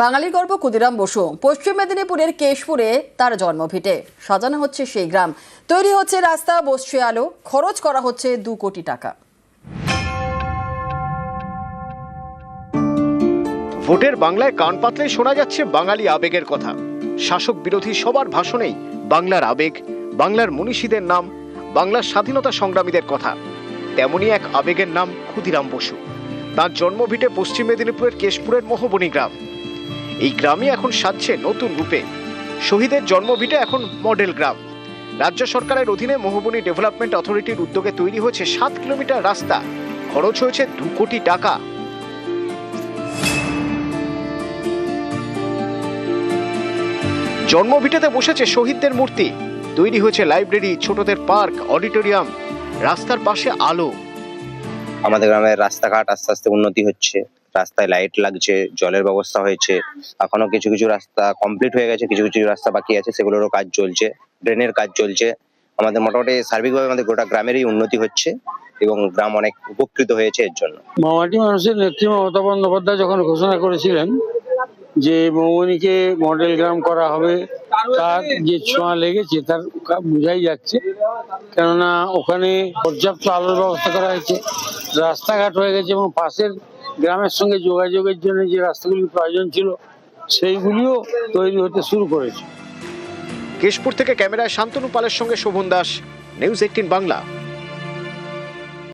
বাঙালি গর্ব ক্ষুদিরাম বসু পশ্চিম মেদিনীপুরের কেশপুরে তার জন্মভিটে। সাজানো হচ্ছে সেই গ্রাম, তৈরি হচ্ছে রাস্তা, বসছে আলো, খরচ করা হচ্ছে 2 কোটি টাকা। ভোটের বাংলায় কান পাতলেই শোনা যাচ্ছে বাঙালি আবেগের কথা। শাসক বিরোধী সবার ভাষণেই বাংলার আবেগ, বাংলার মনীষীদের নাম, বাংলার স্বাধীনতা সংগ্রামীদের কথা। তেমনই এক আবেগের নাম ক্ষুদিরাম বসু। তার জন্মভিটে পশ্চিম মেদিনীপুরের কেশপুরের মোহবনী গ্রাম। এই গ্রামই এখন সাজছে নতুন রূপে। শহীদের জন্মভিটে এখন মডেল গ্রাম। রাজ্য সরকারের অধীনে মোহবনী ডেভেলপমেন্ট অথরিটির উদ্যোগে তৈরি হয়েছে 7 কিলোমিটার রাস্তা, খরচ হয়েছে 2 কোটি টাকা। জন্মভিটেতে বসেছে শহীদদের মূর্তি, তৈরি হয়েছে লাইব্রেরি, ছোটদের পার্ক, অডিটোরিয়াম, রাস্তার পাশে আলো। আমাদের গ্রামের রাস্তাঘাট আস্তে আস্তে উন্নতি হচ্ছে, রাস্তায় লাইট লাগছে, জলের ব্যবস্থা হয়েছে, এখনো কিছু কিছু রাস্তা কমপ্লিট হয়ে গেছে, কিছু কিছু রাস্তা বাকি আছে, সেগুলোরও কাজ চলছে, ড্রেনের কাজ চলছে। আমাদের মোটামুটি সার্বিকভাবে আমাদের গোটা গ্রামেরই উন্নতি হচ্ছে এবং গ্রাম অনেক উপকৃত হয়েছে এর জন্য। মামাটি মানুষের নেত্রী মমতা বন্দ্যোপাধ্যায় যখন ঘোষণা করেছিলেন যে মৌবনীকে মডেল গ্রাম করা হবে, তার যে ছোঁয়া লেগেছে তার বোঝাই যাচ্ছে। কেননা ওখানে পর্যাপ্ত আলোর ব্যবস্থা করা হয়েছে, রাস্তাঘাট হয়ে গেছে এবং পাশের গ্রামের সঙ্গে যোগাযোগের জন্য যে রাস্তাগুলির প্রয়োজন ছিল সেইগুলিও তৈরি হতে শুরু করেছে। কেশপুর থেকে ক্যামেরায় শান্তনু পালের সঙ্গে শোভন দাস, নিউজ 18 বাংলা।